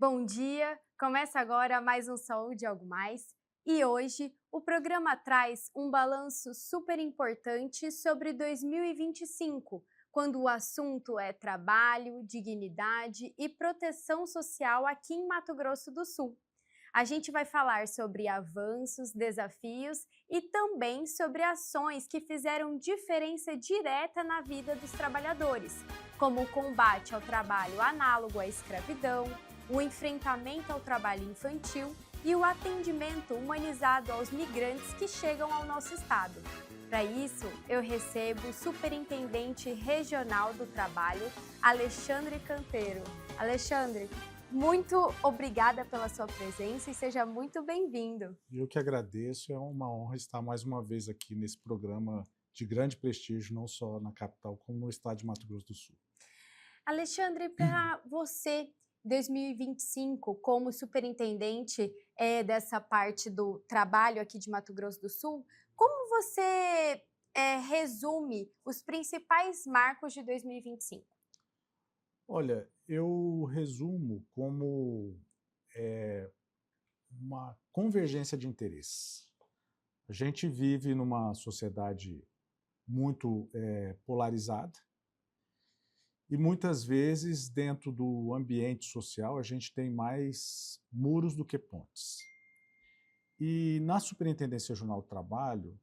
Bom dia! Começa agora mais um Saúde e Algo Mais. E hoje o programa traz um balanço super importante sobre 2025, quando o assunto é trabalho, dignidade e proteção social aqui em Mato Grosso do Sul. A gente vai falar sobre avanços, desafios e também sobre ações que fizeram diferença direta na vida dos trabalhadores, como o combate ao trabalho análogo à escravidão, o enfrentamento ao trabalho infantil e o atendimento humanizado aos migrantes que chegam ao nosso estado. Para isso, eu recebo o Superintendente Regional do Trabalho, Alexandre Canteiro. Alexandre, muito obrigada pela sua presença e seja muito bem-vindo. Eu que agradeço, é uma honra estar mais uma vez aqui nesse programa de grande prestígio, não só na capital, como no estado de Mato Grosso do Sul. Alexandre, para você, 2025, como superintendente dessa parte do trabalho aqui de Mato Grosso do Sul, como você resume os principais marcos de 2025? Olha, eu resumo como uma convergência de interesses. A gente vive numa sociedade muito polarizada e muitas vezes dentro do ambiente social a gente tem mais muros do que pontes. E na Superintendência Regional do Trabalho,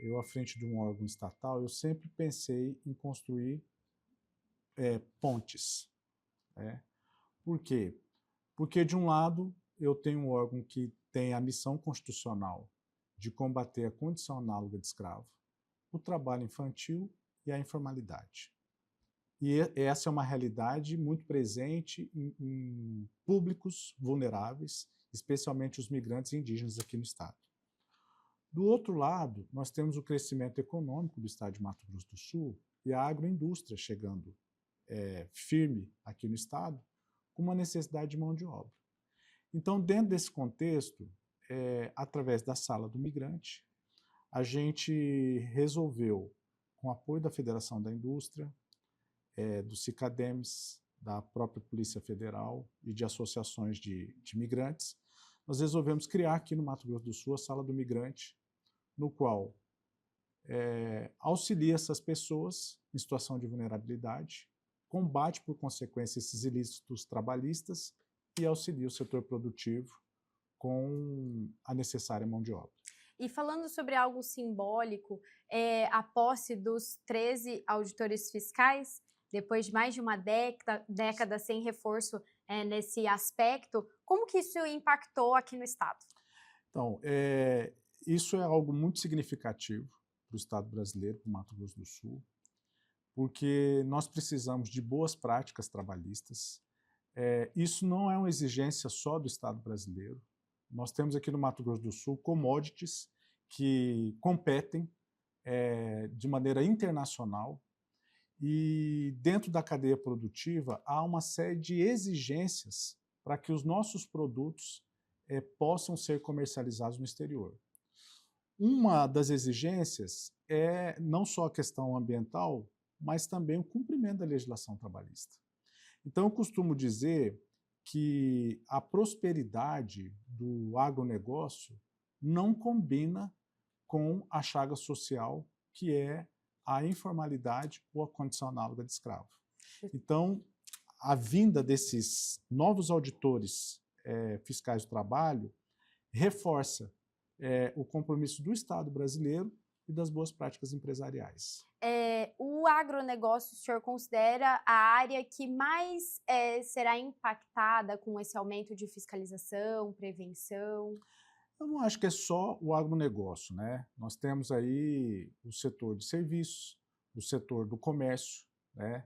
eu à frente de um órgão estatal, eu sempre pensei em construir pontes. Né? Por quê? Porque, de um lado, eu tenho um órgão que tem a missão constitucional de combater a condição análoga de escravo, o trabalho infantil e a informalidade. E essa é uma realidade muito presente em públicos vulneráveis, especialmente os migrantes indígenas aqui no estado. Do outro lado, nós temos o crescimento econômico do estado de Mato Grosso do Sul e a agroindústria chegando firme aqui no estado, com uma necessidade de mão de obra. Então, dentro desse contexto, através da Sala do Migrante, a gente resolveu, com apoio da Federação da Indústria, do Cicadems, da própria Polícia Federal e de associações de migrantes, nós resolvemos criar aqui no Mato Grosso do Sul a Sala do Migrante, no qual auxilia essas pessoas em situação de vulnerabilidade, combate, por consequência, esses ilícitos trabalhistas e auxilia o setor produtivo com a necessária mão de obra. E falando sobre algo simbólico, a posse dos 13 auditores fiscais, depois de mais de uma década sem reforço nesse aspecto, como que isso impactou aqui no estado? Então, isso é algo muito significativo para o estado brasileiro, para o Mato Grosso do Sul, porque nós precisamos de boas práticas trabalhistas. Isso não é uma exigência só do estado brasileiro. Nós temos aqui no Mato Grosso do Sul commodities que competem de maneira internacional e dentro da cadeia produtiva há uma série de exigências para que os nossos produtos possam ser comercializados no exterior. Uma das exigências é não só a questão ambiental, mas também o cumprimento da legislação trabalhista. Então, eu costumo dizer que a prosperidade do agronegócio não combina com a chaga social, que é a informalidade ou a condição análoga de escravo. Então, a vinda desses novos auditores fiscais do trabalho reforça o compromisso do Estado brasileiro e das boas práticas empresariais. O agronegócio, o senhor considera a área que mais será impactada com esse aumento de fiscalização, prevenção? Eu não acho que é só o agronegócio, né? Nós temos aí o setor de serviços, o setor do comércio, né?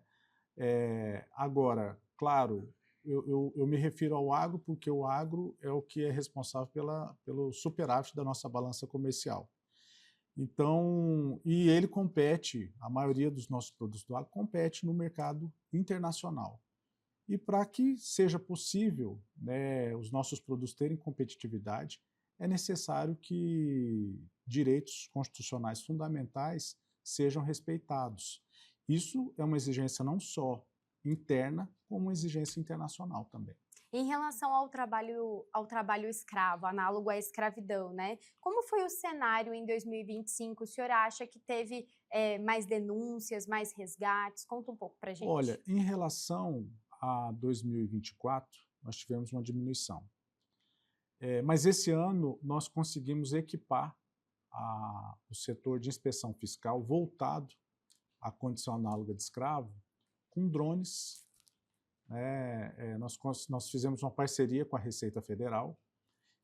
Agora, claro, eu me refiro ao agro porque o agro é o que é responsável pelo superávit da nossa balança comercial. Então, e ele compete, a maioria dos nossos produtos do agro compete no mercado internacional. E para que seja possível, né, os nossos produtos terem competitividade, é necessário que direitos constitucionais fundamentais sejam respeitados. Isso é uma exigência não só interna como uma exigência internacional também. Em relação ao trabalho escravo, análogo à escravidão, né? Como foi o cenário em 2025? O senhor acha que teve mais denúncias, mais resgates? Conta um pouco para a gente. Olha, em relação a 2024, nós tivemos uma diminuição. Mas esse ano nós conseguimos equipar o setor de inspeção fiscal voltado à condição análoga de escravo com drones. Nós fizemos uma parceria com a Receita Federal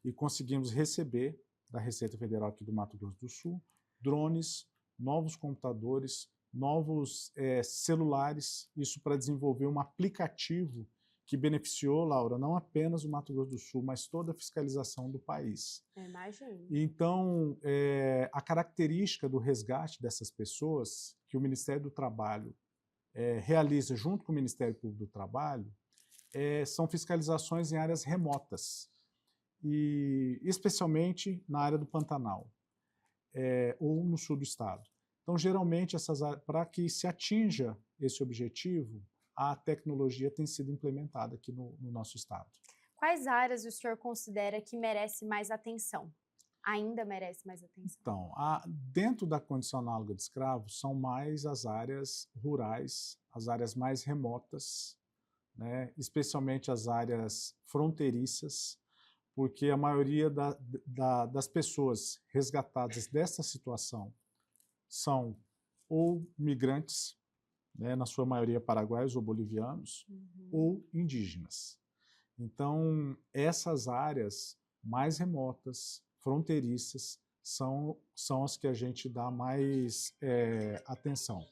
e conseguimos receber da Receita Federal aqui do Mato Grosso do Sul drones, novos computadores, novos celulares, isso para desenvolver um aplicativo que beneficiou, Laura, não apenas o Mato Grosso do Sul, mas toda a fiscalização do país. Imagino. Então, a característica do resgate dessas pessoas que o Ministério do Trabalho realiza junto com o Ministério Público do Trabalho são fiscalizações em áreas remotas, e especialmente na área do Pantanal ou no sul do estado. Então, geralmente, para que se atinja esse objetivo, a tecnologia tem sido implementada aqui no nosso estado. Quais áreas o senhor considera que merece mais atenção? Ainda merece mais atenção? Então, dentro da condição análoga de escravo, são mais as áreas rurais, as áreas mais remotas, né? Especialmente as áreas fronteiriças, porque a maioria das pessoas resgatadas dessa situação são ou migrantes, né, na sua maioria paraguaios ou bolivianos, ou indígenas. Então, essas áreas mais remotas, fronteiriças, são as que a gente dá mais atenção.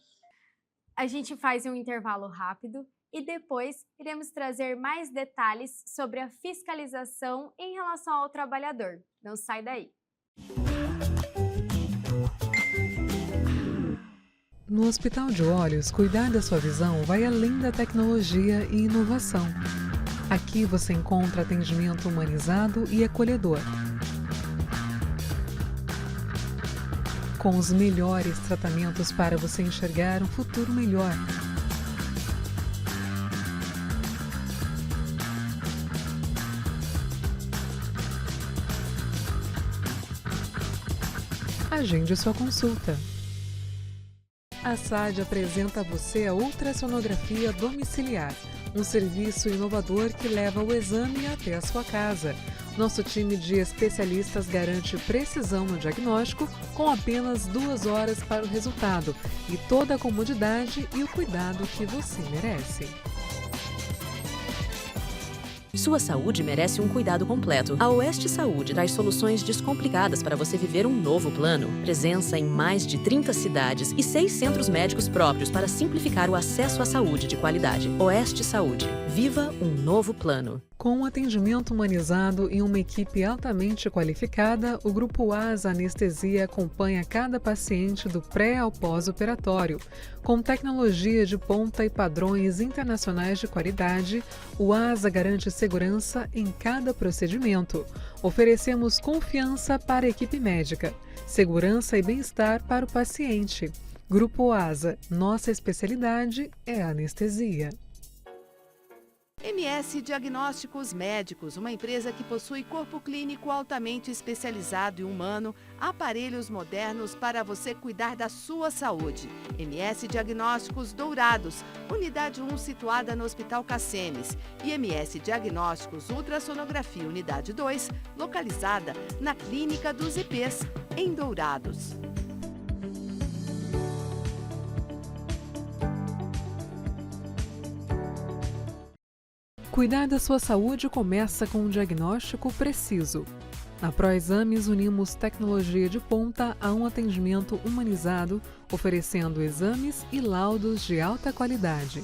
A gente faz um intervalo rápido e depois iremos trazer mais detalhes sobre a fiscalização em relação ao trabalhador. Não sai daí! No Hospital de Olhos, cuidar da sua visão vai além da tecnologia e inovação. Aqui você encontra atendimento humanizado e acolhedor, com os melhores tratamentos para você enxergar um futuro melhor. Agende sua consulta. A SAD apresenta a você a ultrassonografia domiciliar, um serviço inovador que leva o exame até a sua casa. Nosso time de especialistas garante precisão no diagnóstico com apenas 2 horas para o resultado e toda a comodidade e o cuidado que você merece. Sua saúde merece um cuidado completo. A Oeste Saúde traz soluções descomplicadas para você viver um novo plano. Presença em mais de 30 cidades e 6 centros médicos próprios para simplificar o acesso à saúde de qualidade. Oeste Saúde. Viva um novo plano. Com um atendimento humanizado e uma equipe altamente qualificada, o Grupo ASA Anestesia acompanha cada paciente do pré ao pós-operatório. Com tecnologia de ponta e padrões internacionais de qualidade, o ASA garante segurança em cada procedimento. Oferecemos confiança para a equipe médica, segurança e bem-estar para o paciente. Grupo ASA, nossa especialidade é a anestesia. MS Diagnósticos Médicos, uma empresa que possui corpo clínico altamente especializado e humano, aparelhos modernos para você cuidar da sua saúde. MS Diagnósticos Dourados, unidade 1 situada no Hospital Cassemes. E MS Diagnósticos Ultrassonografia, unidade 2, localizada na Clínica dos IPs, em Dourados. Cuidar da sua saúde começa com um diagnóstico preciso. Na ProExames, unimos tecnologia de ponta a um atendimento humanizado, oferecendo exames e laudos de alta qualidade.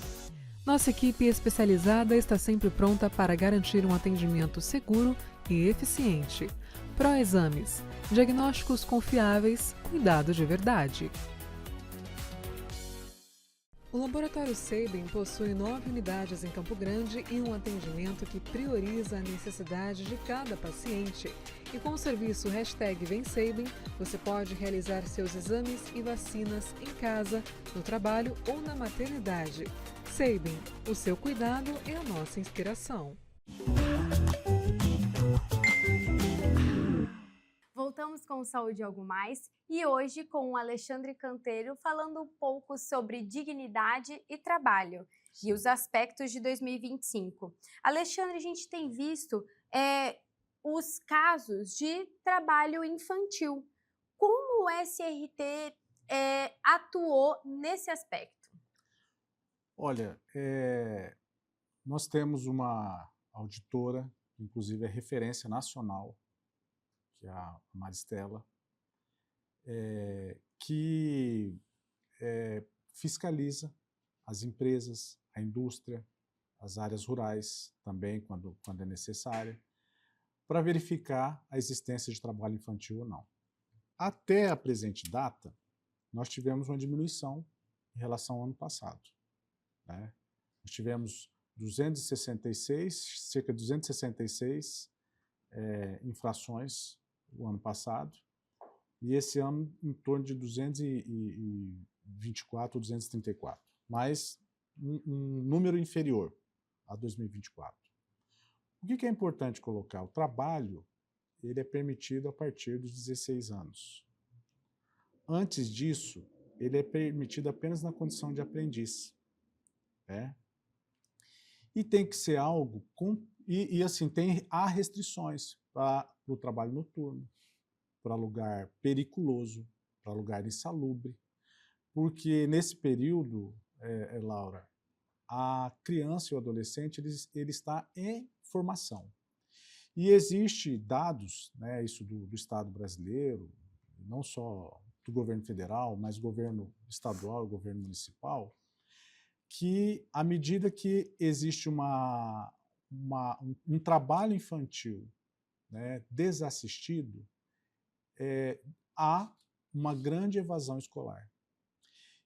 Nossa equipe especializada está sempre pronta para garantir um atendimento seguro e eficiente. ProExames, diagnósticos confiáveis, cuidado de verdade. O Laboratório Sabin possui 9 unidades em Campo Grande e um atendimento que prioriza a necessidade de cada paciente. E com o serviço #VemSabin, você pode realizar seus exames e vacinas em casa, no trabalho ou na maternidade. Sabin, o seu cuidado é a nossa inspiração. Voltamos com o Saúde Algo Mais e hoje com o Alexandre Cantelho falando um pouco sobre dignidade e trabalho e os aspectos de 2025. Alexandre, a gente tem visto os casos de trabalho infantil. Como o SRT atuou nesse aspecto? Olha, nós temos uma auditora, inclusive é referência nacional, que é a Maristela, que fiscaliza as empresas, a indústria, as áreas rurais também, quando é necessária, para verificar a existência de trabalho infantil ou não. Até a presente data, nós tivemos uma diminuição em relação ao ano passado, né? Nós tivemos cerca de 266 infrações o ano passado, e esse ano em torno de 224 ou 234, mas um número inferior a 2024. O que é importante colocar? O trabalho ele é permitido a partir dos 16 anos. Antes disso, ele é permitido apenas na condição de aprendiz. E tem que ser algo assim, há restrições para o trabalho noturno, para lugar periculoso, para lugar insalubre, porque nesse período, Laura, a criança e o adolescente ele está em formação. E existe dados, né, isso do Estado brasileiro, não só do governo federal, mas governo estadual e governo municipal, que à medida que existe um trabalho infantil, né, desassistido, há uma grande evasão escolar.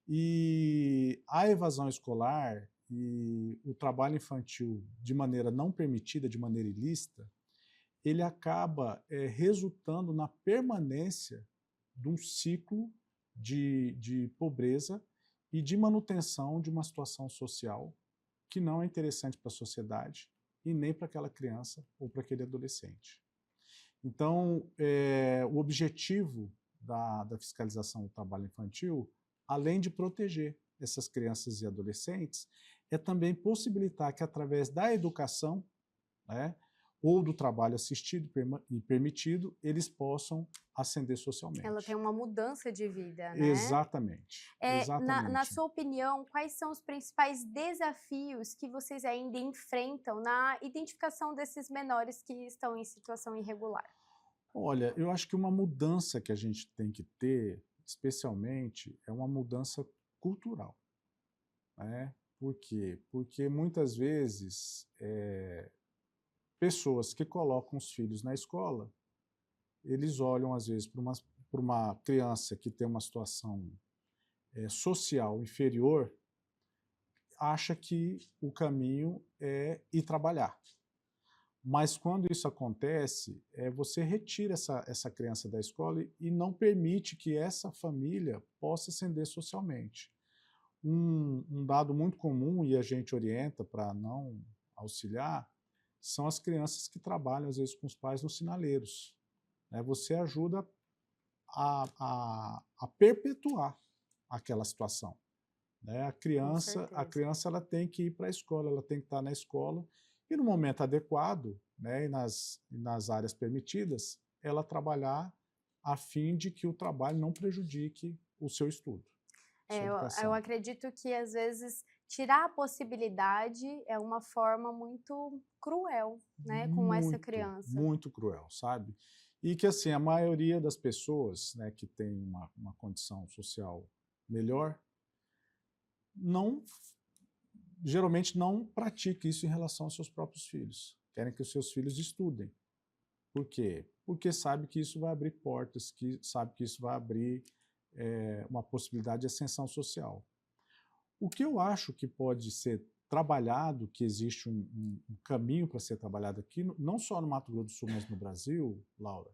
E a evasão escolar e o trabalho infantil de maneira não permitida, de maneira ilícita, ele acaba resultando na permanência de um ciclo de pobreza e de manutenção de uma situação social que não é interessante para a sociedade e nem para aquela criança ou para aquele adolescente. Então, o objetivo da fiscalização do trabalho infantil, além de proteger essas crianças e adolescentes, é também possibilitar que, através da educação, né, ou do trabalho assistido e permitido, eles possam ascender socialmente. Ela tem uma mudança de vida, né? Exatamente. Exatamente. Na sua opinião, quais são os principais desafios que vocês ainda enfrentam na identificação desses menores que estão em situação irregular? Olha, eu acho que uma mudança que a gente tem que ter, especialmente, é uma mudança cultural, né? Por quê? Porque muitas vezes pessoas que colocam os filhos na escola, eles olham às vezes para uma criança que tem uma situação social inferior, acha que o caminho é ir trabalhar. Mas quando isso acontece, você retira essa criança da escola e não permite que essa família possa ascender socialmente. Um dado muito comum, e a gente orienta para não auxiliar, são as crianças que trabalham, às vezes, com os pais nos sinaleiros. Você ajuda a perpetuar aquela situação. A criança ela tem que ir para a escola, ela tem que estar na escola, e no momento adequado, né, e nas áreas permitidas, ela trabalhar a fim de que o trabalho não prejudique o seu estudo. Eu acredito que, às vezes, tirar a possibilidade é uma forma muito cruel, né, com essa criança. Muito cruel, sabe? E que, assim, a maioria das pessoas, né, que tem uma condição social melhor, geralmente não pratica isso em relação aos seus próprios filhos. Querem que os seus filhos estudem. Por quê? Porque sabe que isso vai abrir portas, sabe que isso vai abrir uma possibilidade de ascensão social. O que eu acho que pode ser trabalhado, que existe um caminho para ser trabalhado aqui, não só no Mato Grosso do Sul, mas no Brasil, Laura,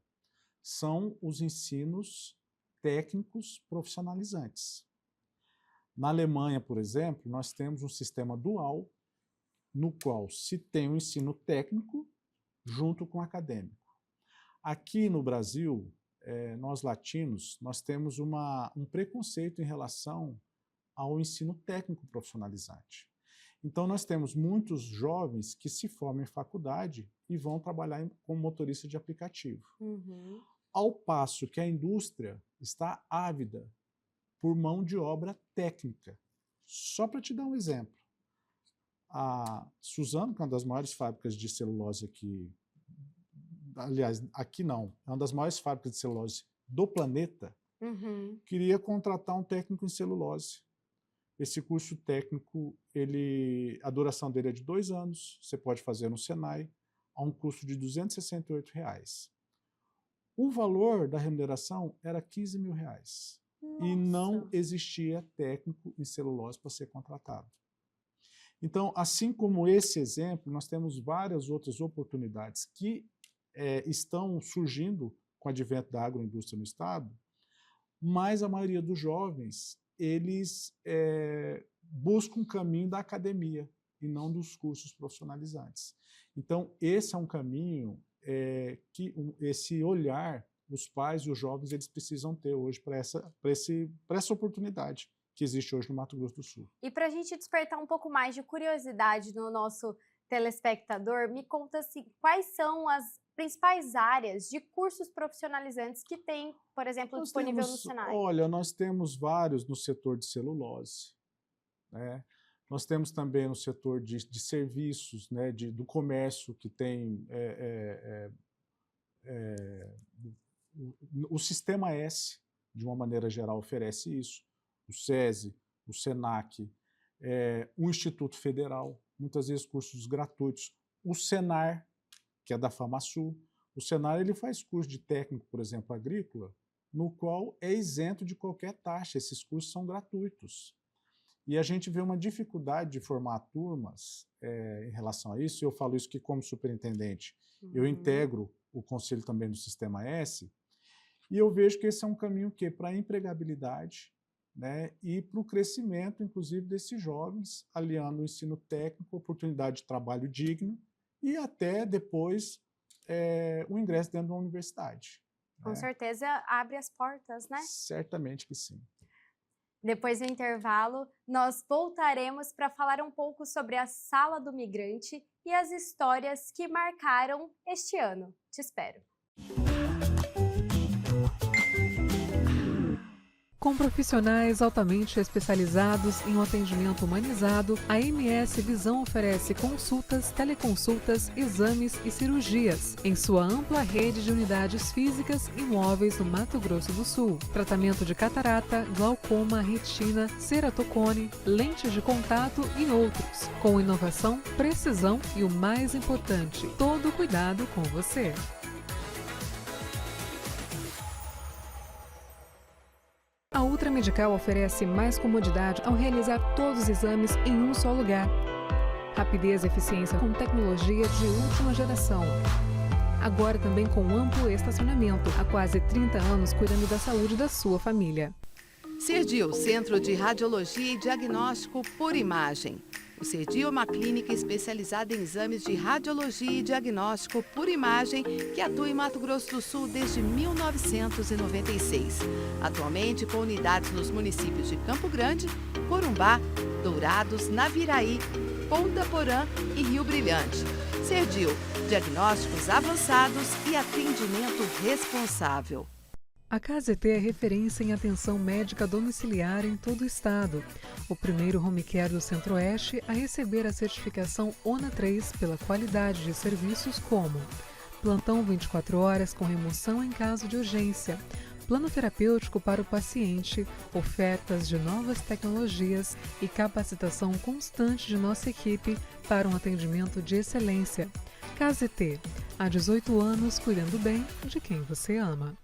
são os ensinos técnicos profissionalizantes. Na Alemanha, por exemplo, nós temos um sistema dual, no qual se tem o ensino técnico junto com o acadêmico. Aqui no Brasil, nós latinos, nós temos um preconceito em relação ao ensino técnico profissionalizante. Então, nós temos muitos jovens que se formam em faculdade e vão trabalhar como motorista de aplicativo. Uhum. Ao passo que a indústria está ávida por mão de obra técnica. Só para te dar um exemplo. A Suzano, que é uma das maiores fábricas de celulose aqui, aliás, aqui não, é uma das maiores fábricas de celulose do planeta, queria contratar um técnico em celulose. Esse curso técnico, a duração dele é de 2 anos, você pode fazer no Senai, a um custo de R$ 268. O valor da remuneração era R$ 15 mil. E não existia técnico em celulose para ser contratado. Então, assim como esse exemplo, nós temos várias outras oportunidades que estão surgindo com o advento da agroindústria no Estado, mas a maioria dos jovens, eles buscam o caminho da academia e não dos cursos profissionalizantes. Então, esse é um caminho que esse olhar, os pais e os jovens, eles precisam ter hoje para essa oportunidade que existe hoje no Mato Grosso do Sul. E para a gente despertar um pouco mais de curiosidade no nosso telespectador, me conta assim, quais são as principais áreas de cursos profissionalizantes que tem, por exemplo, disponível no Senai? Olha, nós temos vários no setor de celulose, né? Nós temos também no setor de serviços, né, do comércio, que tem o Sistema S, de uma maneira geral, oferece isso. O SESI, o SENAC, o Instituto Federal, muitas vezes cursos gratuitos. O Senar, que é da FamaSul. O Senar, ele faz curso de técnico, por exemplo, agrícola, no qual é isento de qualquer taxa. Esses cursos são gratuitos. E a gente vê uma dificuldade de formar turmas em relação a isso. Eu falo isso que, como superintendente, eu integro o conselho também do Sistema S, e eu vejo que esse é um caminho para a empregabilidade, né, e para o crescimento, inclusive, desses jovens, aliando o ensino técnico, oportunidade de trabalho digno, e até depois o ingresso dentro de uma universidade. Com certeza abre as portas, né? Certamente que sim. Depois do intervalo, nós voltaremos para falar um pouco sobre a Sala do Migrante e as histórias que marcaram este ano. Te espero! Com profissionais altamente especializados em um atendimento humanizado, a MS Visão oferece consultas, teleconsultas, exames e cirurgias em sua ampla rede de unidades físicas e móveis no Mato Grosso do Sul. Tratamento de catarata, glaucoma, retina, ceratocone, lentes de contato e outros. Com inovação, precisão e o mais importante, todo cuidado com você. A Ultra Medical oferece mais comodidade ao realizar todos os exames em um só lugar. Rapidez e eficiência com tecnologia de última geração. Agora também com amplo estacionamento. Há quase 30 anos cuidando da saúde da sua família. Cerdil, Centro de Radiologia e Diagnóstico por Imagem. O Cerdil é uma clínica especializada em exames de radiologia e diagnóstico por imagem que atua em Mato Grosso do Sul desde 1996. Atualmente com unidades nos municípios de Campo Grande, Corumbá, Dourados, Naviraí, Ponta Porã e Rio Brilhante. Cerdil, diagnósticos avançados e atendimento responsável. A KZT é referência em atenção médica domiciliar em todo o estado. O primeiro home care do Centro-Oeste a receber a certificação ONA 3 pela qualidade de serviços como plantão 24 horas com remoção em caso de urgência, plano terapêutico para o paciente, ofertas de novas tecnologias e capacitação constante de nossa equipe para um atendimento de excelência. KZT, há 18 anos cuidando bem de quem você ama.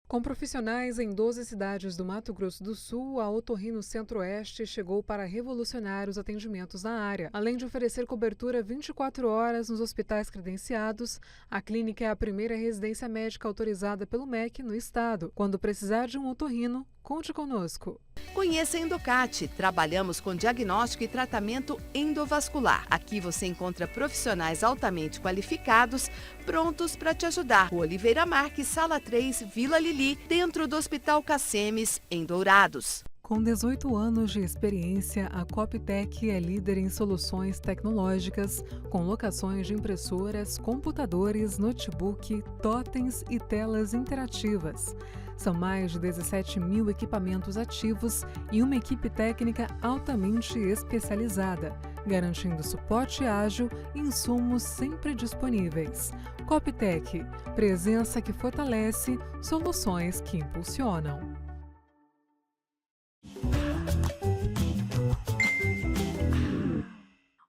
Com profissionais em 12 cidades do Mato Grosso do Sul, a Otorrino Centro-Oeste chegou para revolucionar os atendimentos na área. Além de oferecer cobertura 24 horas nos hospitais credenciados, a clínica é a primeira residência médica autorizada pelo MEC no estado. Quando precisar de um otorrino, conte conosco. Conheça a Endocate. Trabalhamos com diagnóstico e tratamento endovascular. Aqui você encontra profissionais altamente qualificados, prontos para te ajudar. Rua Oliveira Marques, Sala 3, Vila Lili, dentro do Hospital Cacemes, em Dourados. Com 18 anos de experiência, a Coptec é líder em soluções tecnológicas, com locações de impressoras, computadores, notebook, totens e telas interativas. São mais de 17 mil equipamentos ativos e uma equipe técnica altamente especializada, garantindo suporte ágil e insumos sempre disponíveis. Coptec, presença que fortalece, soluções que impulsionam.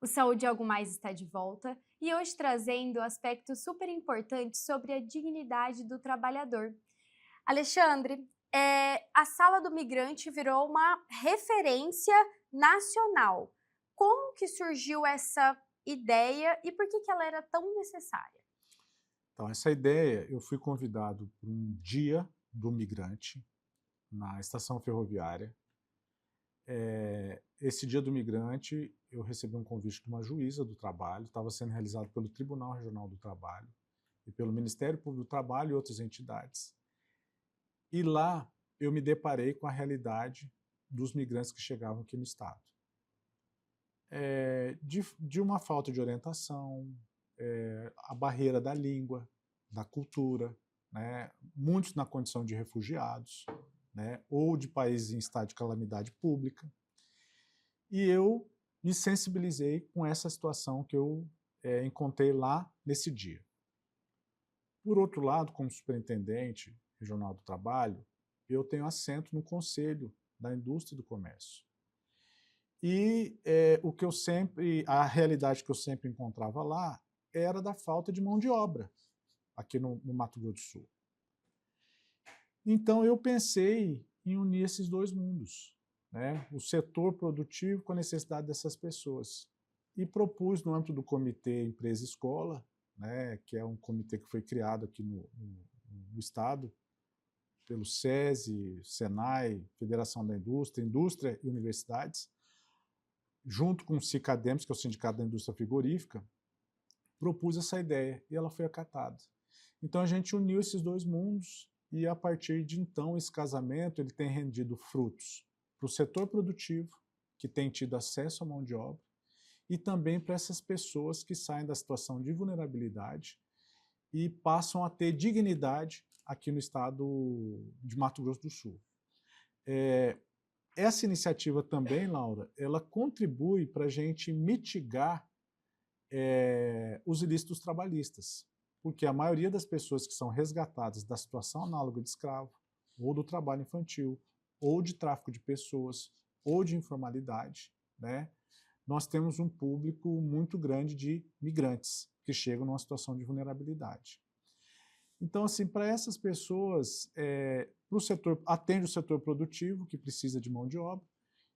O Saúde Algo Mais está de volta e hoje trazendo aspectos super importantes sobre a dignidade do trabalhador. Alexandre, a Sala do Migrante virou uma referência nacional. Como que surgiu essa ideia e por que ela era tão necessária? Então, essa ideia, eu fui convidado para um dia do migrante na estação ferroviária. Esse dia do migrante, eu recebi um convite de uma juíza do trabalho, estava sendo realizado pelo Tribunal Regional do Trabalho e pelo Ministério Público do Trabalho e outras entidades. E lá eu me deparei com a realidade dos migrantes que chegavam aqui no estado. De uma falta de orientação, a barreira da língua, da cultura, né? Muitos na condição de refugiados, né? Ou de países em estado de calamidade pública. E eu me sensibilizei com essa situação que eu encontrei lá nesse dia. Por outro lado, como superintendente regional do trabalho, eu tenho assento no Conselho da Indústria e do Comércio. E a realidade que eu sempre encontrava lá era da falta de mão de obra aqui no Mato Grosso do Sul. Então eu pensei em unir esses dois mundos, né? O setor produtivo com a necessidade dessas pessoas. E propus no âmbito do Comitê Empresa Escola, né, que é um comitê que foi criado aqui no estado, pelo SESI, SENAI, Federação da Indústria e Universidades, junto com o SICADEMS, que é o Sindicato da Indústria Frigorífica, propus essa ideia e ela foi acatada. Então a gente uniu esses dois mundos e a partir de então esse casamento ele tem rendido frutos para o setor produtivo, que tem tido acesso à mão de obra, e também para essas pessoas que saem da situação de vulnerabilidade e passam a ter dignidade aqui no estado de Mato Grosso do Sul. Essa iniciativa também, Laura, ela contribui para a gente mitigar os ilícitos trabalhistas, porque a maioria das pessoas que são resgatadas da situação análoga de escravo, ou do trabalho infantil, ou de tráfico de pessoas, ou de informalidade, né? Nós temos um público muito grande de migrantes que chegam numa situação de vulnerabilidade. Então, assim, para essas pessoas, atende o setor produtivo, que precisa de mão de obra,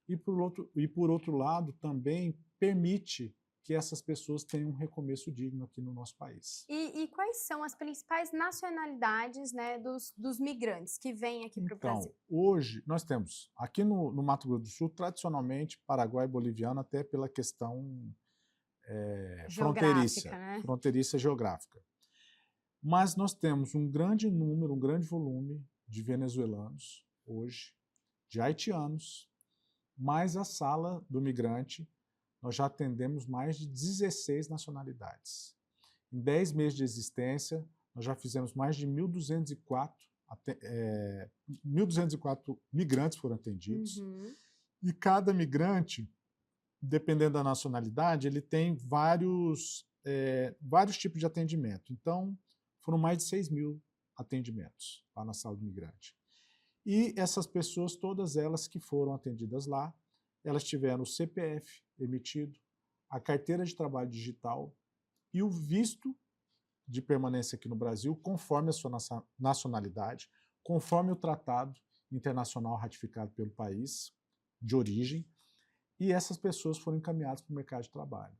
e por outro lado, também permite que essas pessoas tenham um recomeço digno aqui no nosso país. E quais são as principais nacionalidades, né, dos migrantes que vêm aqui para o Brasil? Hoje, nós temos, aqui no Mato Grosso do Sul, tradicionalmente, Paraguai e boliviano, até pela questão fronteiriça, né? Fronteiriça geográfica. Mas nós temos um grande número, um grande volume de venezuelanos hoje, de haitianos, mais a Sala do Migrante, nós já atendemos mais de 16 nacionalidades. Em 10 meses de existência, nós já fizemos mais de 1.204 migrantes foram atendidos. Uhum. E cada migrante, dependendo da nacionalidade, ele tem vários tipos de atendimento. Então, foram mais de 6 mil atendimentos lá na Sala do Migrante. E essas pessoas, todas elas que foram atendidas lá, elas tiveram o CPF emitido, a carteira de trabalho digital e o visto de permanência aqui no Brasil, conforme a sua nacionalidade, conforme o tratado internacional ratificado pelo país de origem, e essas pessoas foram encaminhadas para o mercado de trabalho.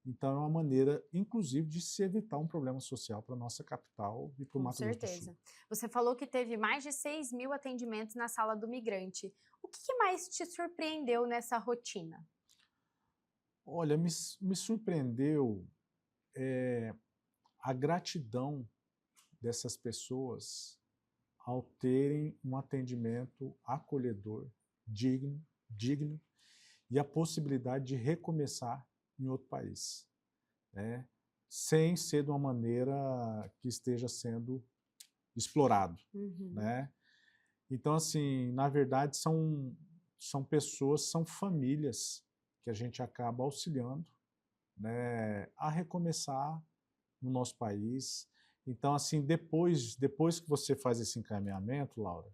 Então, é uma maneira, inclusive, de se evitar um problema social para a nossa capital e para o Mato Grosso do Sul. Com certeza. Você falou que teve mais de 6.000 atendimentos na sala do migrante. O que mais te surpreendeu nessa rotina? Olha, me surpreendeu a gratidão dessas pessoas ao terem um atendimento acolhedor, digno e a possibilidade de recomeçar em outro país, né? Sem ser de uma maneira que esteja sendo explorado, né? Então, assim, na verdade, são pessoas, são famílias que a gente acaba auxiliando, né, a recomeçar no nosso país. Então, assim, depois que você faz esse encaminhamento, Laura,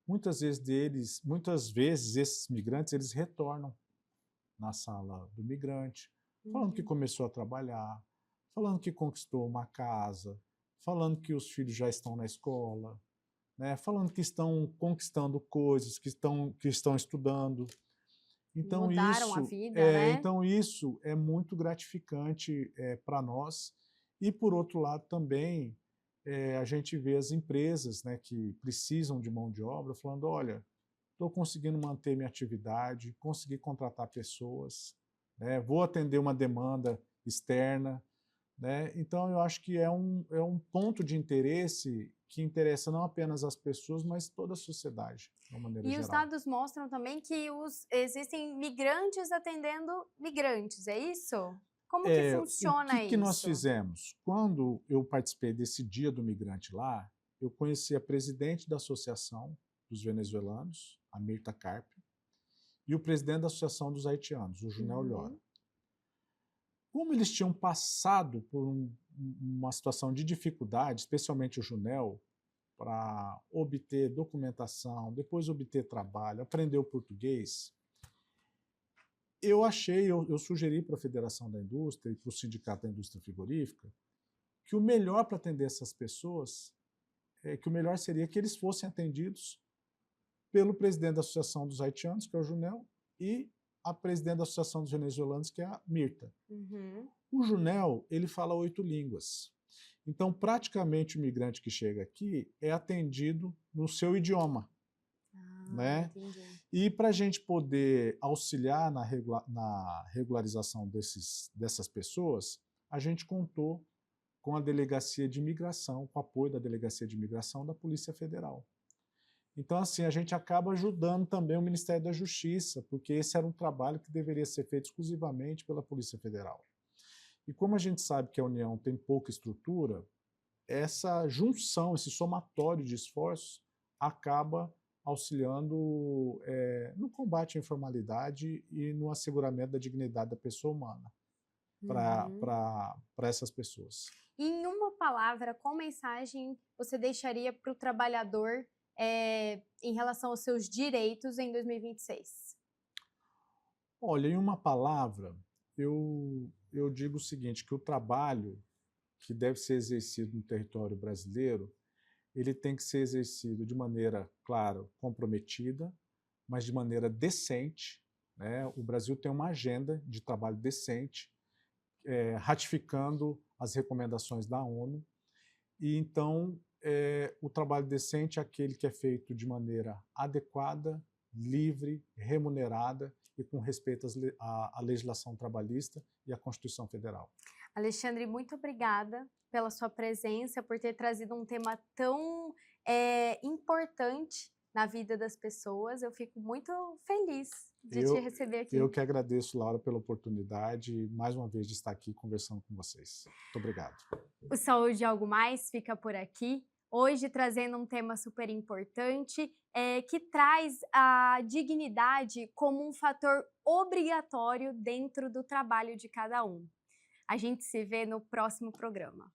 muitas vezes esses migrantes, eles retornam na sala do migrante, falando que começou a trabalhar, falando que conquistou uma casa, falando que os filhos já estão na escola, né, falando que estão conquistando coisas, que estão estudando. Então, mudaram a vida, né? Então isso é muito gratificante para nós. E, por outro lado, também a gente vê as empresas, né, que precisam de mão de obra falando, olha, estou conseguindo manter minha atividade, consegui contratar pessoas, né, vou atender uma demanda externa, né? Então, eu acho que é um ponto de interesse que interessa não apenas as pessoas, mas toda a sociedade, de uma maneira geral. E os dados mostram também que existem migrantes atendendo migrantes, é isso? Como que funciona isso? O que nós fizemos? Quando eu participei desse Dia do Migrante lá, eu conheci a presidente da Associação dos Venezuelanos, a Mirta Carpio, e o presidente da Associação dos Haitianos, o Junel Llora. Como eles tinham passado por uma situação de dificuldade, especialmente o Junel, para obter documentação, depois obter trabalho, aprender o português, eu sugeri para a Federação da Indústria e para o Sindicato da Indústria Frigorífica que o melhor para atender essas pessoas, que o melhor seria que eles fossem atendidos pelo presidente da Associação dos Haitianos, que é o Junel, e a presidente da Associação dos Venezuelanos, que é a Mirta. O Junel, ele fala 8 línguas. Então, praticamente o migrante que chega aqui é atendido no seu idioma, né? Entendi. E para a gente poder auxiliar na regularização dessas pessoas, a gente contou com a Delegacia de Imigração, com o apoio da Delegacia de Imigração da Polícia Federal. Então, assim, a gente acaba ajudando também o Ministério da Justiça, porque esse era um trabalho que deveria ser feito exclusivamente pela Polícia Federal. E como a gente sabe que a União tem pouca estrutura, essa junção, esse somatório de esforços acaba auxiliando no combate à informalidade e no asseguramento da dignidade da pessoa humana para essas pessoas. E em uma palavra, qual mensagem você deixaria para o trabalhador em relação aos seus direitos em 2026? Olha, em uma palavra, eu digo o seguinte, que o trabalho que deve ser exercido no território brasileiro, ele tem que ser exercido de maneira, claro, comprometida, mas de maneira decente, né? O Brasil tem uma agenda de trabalho decente, ratificando as recomendações da ONU, e então o trabalho decente é aquele que é feito de maneira adequada, livre, remunerada e com respeito à legislação trabalhista e à Constituição Federal. Alexandre, muito obrigada pela sua presença, por ter trazido um tema tão importante na vida das pessoas. Eu fico muito feliz de te receber aqui. Eu que agradeço, Laura, pela oportunidade, mais uma vez, de estar aqui conversando com vocês. Muito obrigado. O Saúde e Algo Mais fica por aqui. Hoje trazendo um tema super importante, que traz a dignidade como um fator obrigatório dentro do trabalho de cada um. A gente se vê no próximo programa.